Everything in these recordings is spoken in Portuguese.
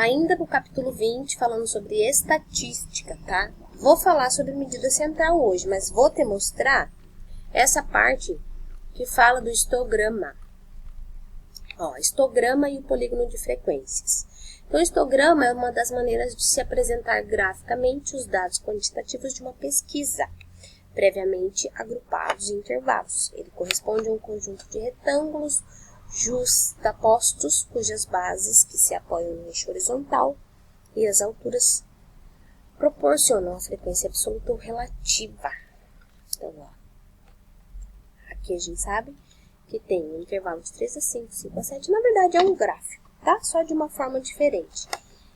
ainda no capítulo 20, falando sobre estatística, tá? Vou falar sobre medida central hoje, mas vou te mostrar essa parte que fala do histograma. Ó, histograma e o polígono de frequências. Então, o histograma é uma das maneiras de se apresentar graficamente os dados quantitativos de uma pesquisa, previamente agrupados em intervalos. Ele corresponde a um conjunto de retângulos justapostos, cujas bases, que se apoiam no eixo horizontal, e as alturas proporcionam a frequência absoluta ou relativa. Então, ó, aqui a gente sabe que tem um intervalo de 3 a 5, 5 a 7. Na verdade, é um gráfico, tá? Só de uma forma diferente.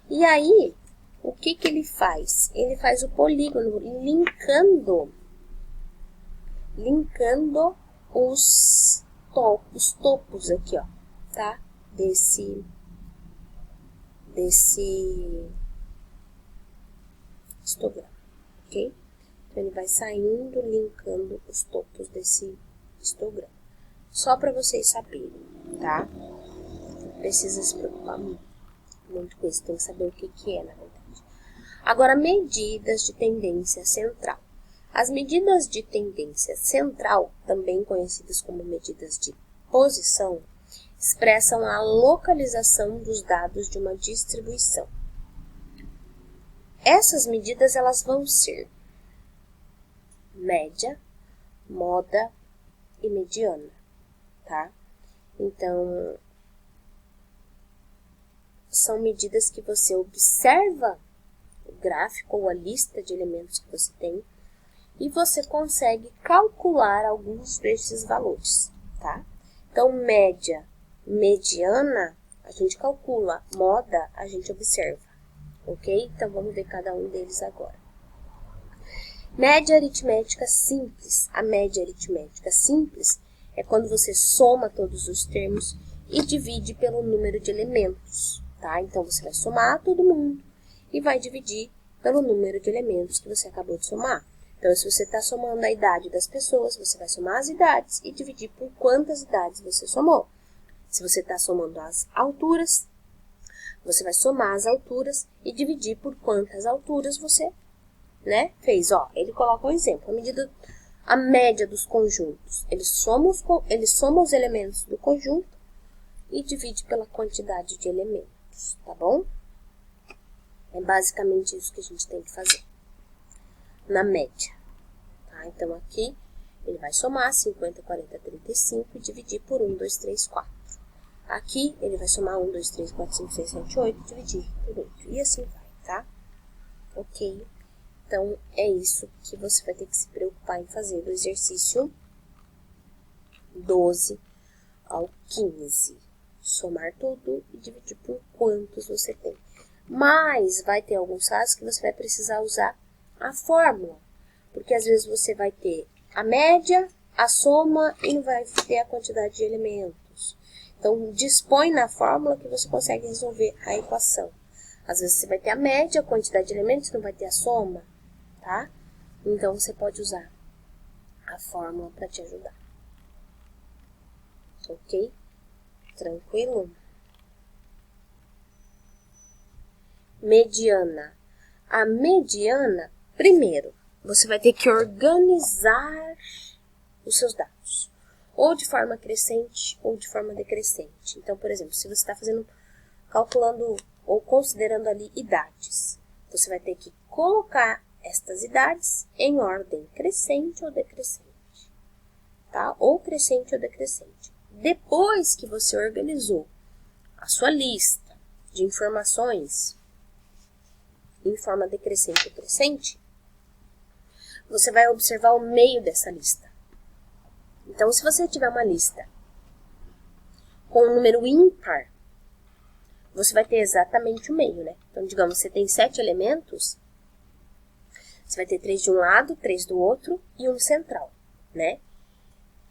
E aí, o que que ele faz? Ele faz o polígono linkando os topos aqui, ó, tá? Desse histograma, ok? Então, ele vai saindo, linkando os topos desse histograma. Só para vocês saberem, tá? Não precisa se preocupar muito com isso, tem que saber o que que é, na verdade. Agora, medidas de tendência central. As medidas de tendência central, também conhecidas como medidas de posição, expressam a localização dos dados de uma distribuição. Essas medidas elas vão ser média, moda e mediana, tá? Então, são medidas que você observa o gráfico ou a lista de elementos que você tem e você consegue calcular alguns desses valores, tá? Então, média, mediana, a gente calcula, moda, a gente observa, ok? Então, vamos ver cada um deles agora. Média aritmética simples. A média aritmética simples é quando você soma todos os termos e divide pelo número de elementos, tá? Então, você vai somar todo mundo e vai dividir pelo número de elementos que você acabou de somar. Então, se você está somando a idade das pessoas, você vai somar as idades e dividir por quantas idades você somou. Se você está somando as alturas, você vai somar as alturas e dividir por quantas alturas você, né, fez. Ó, ele coloca um exemplo. A média dos conjuntos. Ele soma os elementos do conjunto e divide pela quantidade de elementos, tá bom? É basicamente isso que a gente tem que fazer na média, tá? Então, aqui, ele vai somar 50, 40, 35 e dividir por 1, 2, 3, 4. Aqui, ele vai somar 1, 2, 3, 4, 5, 6, 7, 8 e dividir por 8. E assim vai, tá? Ok? Então, é isso que você vai ter que se preocupar em fazer do exercício 12 ao 15. Somar tudo e dividir por quantos você tem. Mas vai ter alguns casos que você vai precisar usar a fórmula. Porque às vezes você vai ter a média, a soma e não vai ter a quantidade de elementos. Então, dispõe na fórmula que você consegue resolver a equação. Às vezes você vai ter a média, a quantidade de elementos, não vai ter a soma, tá? Então, você pode usar a fórmula para te ajudar. Ok? Tranquilo? Mediana. A mediana, primeiro, você vai ter que organizar os seus dados. Ou de forma crescente ou de forma decrescente. Então, por exemplo, se você está calculando ou considerando ali idades, você vai ter que colocar estas idades em ordem crescente ou decrescente, tá? Ou crescente ou decrescente. Depois que você organizou a sua lista de informações em forma decrescente ou crescente, você vai observar o meio dessa lista. Então, se você tiver uma lista com um número ímpar, você vai ter exatamente o meio, né? Então, digamos, você tem 7 elementos, você vai ter 3 de um lado, 3 do outro e um central, né?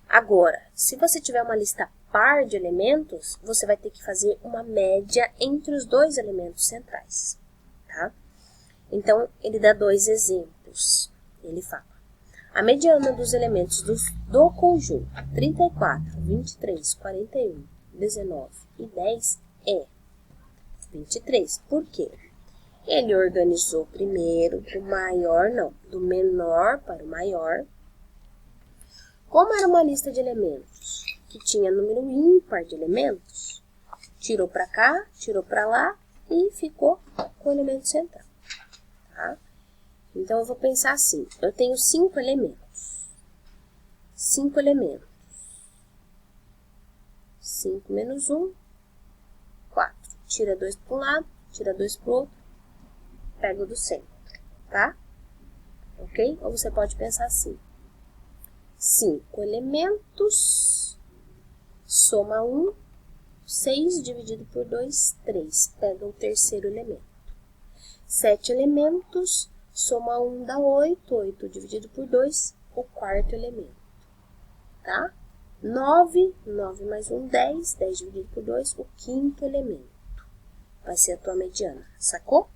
Agora, se você tiver uma lista par de elementos, você vai ter que fazer uma média entre os 2 elementos centrais, tá? Então, ele dá 2 exemplos. Ele fala: a mediana dos elementos do conjunto 34, 23, 41, 19 e 10 é 23. Por quê? Ele organizou primeiro do maior, não, do menor para o maior. Como era uma lista de elementos que tinha número ímpar de elementos, tirou para cá, tirou para lá e ficou com o elemento central. Tá? Então, eu vou pensar assim, eu tenho 5 elementos. 5 elementos. 5 menos 1, 4. Tira 2 para um lado, tira 2 para o outro, pega o do centro, tá? Ok? Ou você pode pensar assim. 5 elementos, soma 1, 6 dividido por 2, 3. Pega o terceiro elemento. 7 elementos, soma 1 dá 8, 8 dividido por 2, o quarto elemento, tá? 9, 9 mais 1, 10, 10 dividido por 2, o quinto elemento. Vai ser a tua mediana, sacou?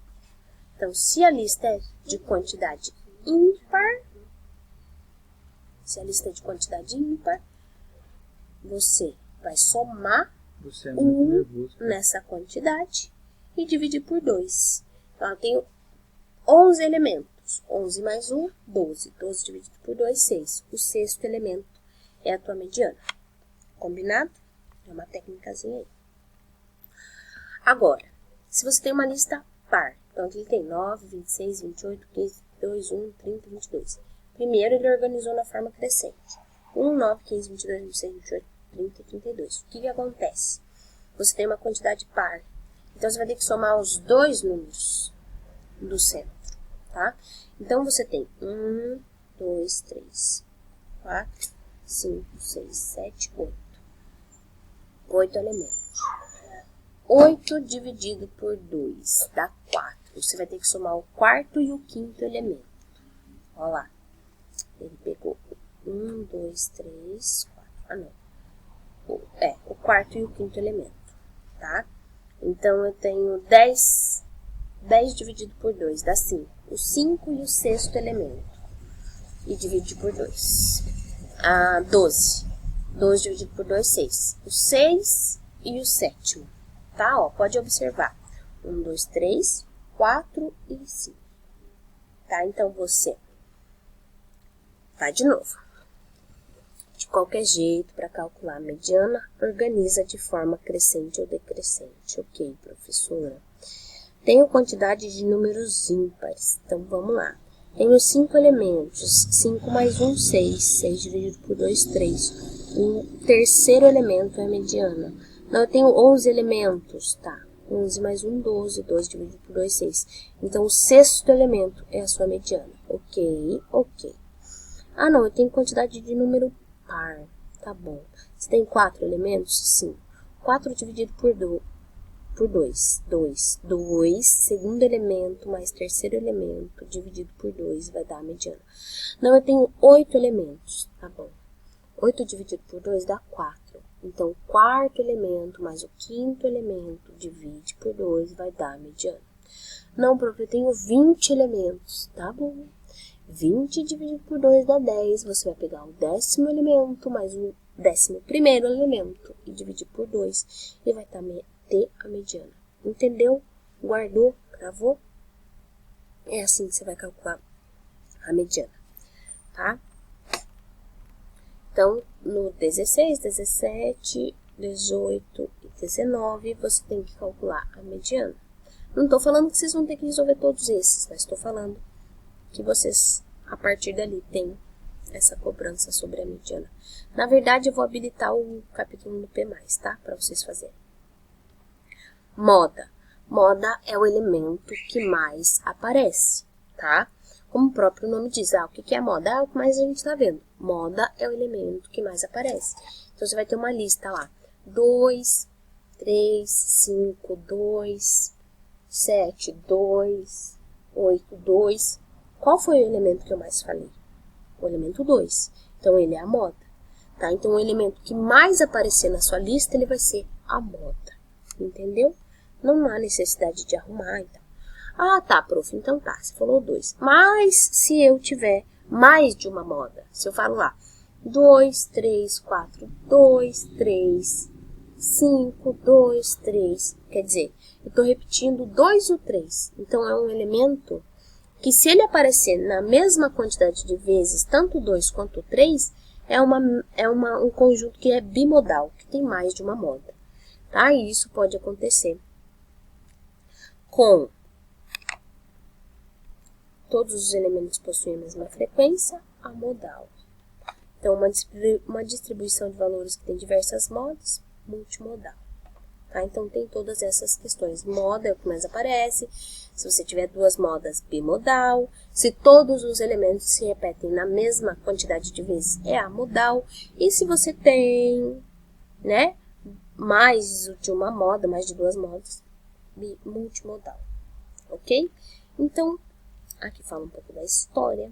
Então, se a lista é de quantidade ímpar, você vai somar 1 nessa quantidade e dividir por 2. Então, eu tenho 11 elementos. 11 mais 1, 12. 12 dividido por 2, 6. O sexto elemento é a tua mediana. Combinado? É uma técnicazinha aí. Agora, se você tem uma lista par, então aqui ele tem 9, 26, 28, 15, 22, 1, 30, 22. Primeiro ele organizou na forma crescente. 1, 9, 15, 22, 26, 28, 30 e 32. O que acontece? Você tem uma quantidade par. Então, você vai ter que somar os dois números do centro, tá? Então, você tem 1, 2, 3, 4, 5, 6, 7, 8. 8 elementos. 8 dividido por 2 dá 4. Você vai ter que somar o quarto e o quinto elemento. Olha lá. Ele pegou 1, 2, 3, 4. Ah, não. O quarto e o quinto elemento, tá? Então, eu tenho 10. 10 dividido por 2 dá 5. O 5 e o sexto elemento. E divide por 2. 12. 12 dividido por 2, 6. O 6 e o sétimo. Tá? Ó, pode observar. 1, 2, 3, 4 e 5. Tá? Então, você vai de novo. De qualquer jeito, para calcular a mediana, organiza de forma crescente ou decrescente. Ok, professora? Tenho quantidade de números ímpares. Então, vamos lá. Tenho 5 elementos. 5 mais 1, 6. 6 dividido por 2, 3. O terceiro elemento é a mediana. Não, eu tenho 11 elementos, tá? 11 mais 1, 12. 12 dividido por 2, 6. Então, o sexto elemento é a sua mediana. Ok, ok. Ah, não, eu tenho quantidade de número par. Tá bom. Você tem 4 elementos? Sim. 4 dividido por 2. 2, segundo elemento, mais terceiro elemento, dividido por 2, vai dar a mediana. Não, eu tenho 8 elementos. Tá bom. 8 dividido por 2 dá 4. Então, o quarto elemento mais o quinto elemento divide por 2 vai dar a mediana. Não, prof, eu tenho 20 elementos. Tá bom. 20 dividido por 2 dá 10. Você vai pegar o décimo elemento mais o 11º elemento e dividir por 2 e vai ter a mediana. Entendeu? Guardou? Gravou? É assim que você vai calcular a mediana. Tá? Então, no 16, 17, 18 e 19, você tem que calcular a mediana. Não estou falando que vocês vão ter que resolver todos esses, mas estou falando que vocês, a partir dali, têm essa cobrança sobre a mediana. Na verdade, eu vou habilitar o capítulo no P+, tá? Para vocês fazerem. Moda. Moda é o elemento que mais aparece, tá? Como o próprio nome diz, o que é moda? É o que mais a gente está vendo. Moda é o elemento que mais aparece. Então, você vai ter uma lista lá. 2, 3, 5, 2, 7, 2, 8, 2. Qual foi o elemento que eu mais falei? O elemento 2. Então, ele é a moda. Tá? Então, o elemento que mais aparecer na sua lista, ele vai ser a moda. Entendeu? Não há necessidade de arrumar, então. Ah, tá, prof. Então tá, você falou 2. Mas se eu tiver mais de uma moda, se eu falo lá 2, 3, 4, 2, 3, 5, 2, 3. Quer dizer, eu estou repetindo o 2 e o 3. Então, é um elemento que, se ele aparecer na mesma quantidade de vezes, tanto o 2 quanto o 3, é um conjunto que é bimodal, que tem mais de uma moda. Tá? E isso pode acontecer com todos os elementos possuem a mesma frequência, amodal. Então, uma distribuição de valores que tem diversas modas, multimodal. Tá? Então, tem todas essas questões. Moda é o que mais aparece. Se você tiver duas modas, bimodal. Se todos os elementos se repetem na mesma quantidade de vezes, é amodal. E se você tem, né, mais de uma moda, mais de duas modas, multimodal. Ok? Então, aqui fala um pouco da história.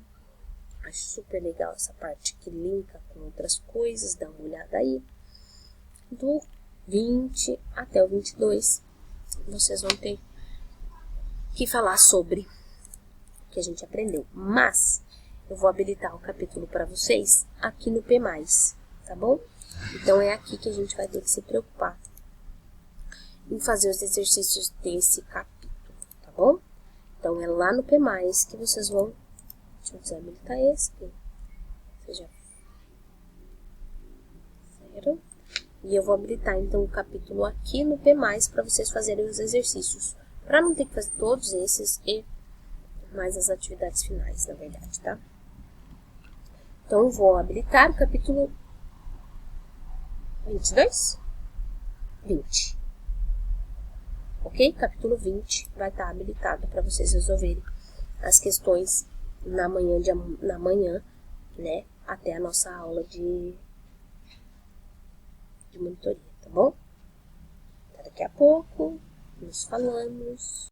Acho super legal essa parte que linka com outras coisas. Dá uma olhada aí. Do 20 até o 22, vocês vão ter que falar sobre o que a gente aprendeu. Mas, eu vou habilitar o capítulo para vocês aqui no P+, tá bom? Então, é aqui que a gente vai ter que se preocupar em fazer os exercícios desse capítulo, tá bom? Então, é lá no P+, que vocês vão... Deixa eu desabilitar esse aqui. Seja 0. E eu vou habilitar, então, o capítulo aqui no P+, para vocês fazerem os exercícios. Para não ter que fazer todos esses e mais as atividades finais, na verdade, tá? Então, eu vou habilitar o capítulo 22? 20. Ok? Capítulo 20 vai estar habilitado para vocês resolverem as questões na manhã, né? Até a nossa aula de monitoria, tá bom? Até daqui a pouco, nos falamos.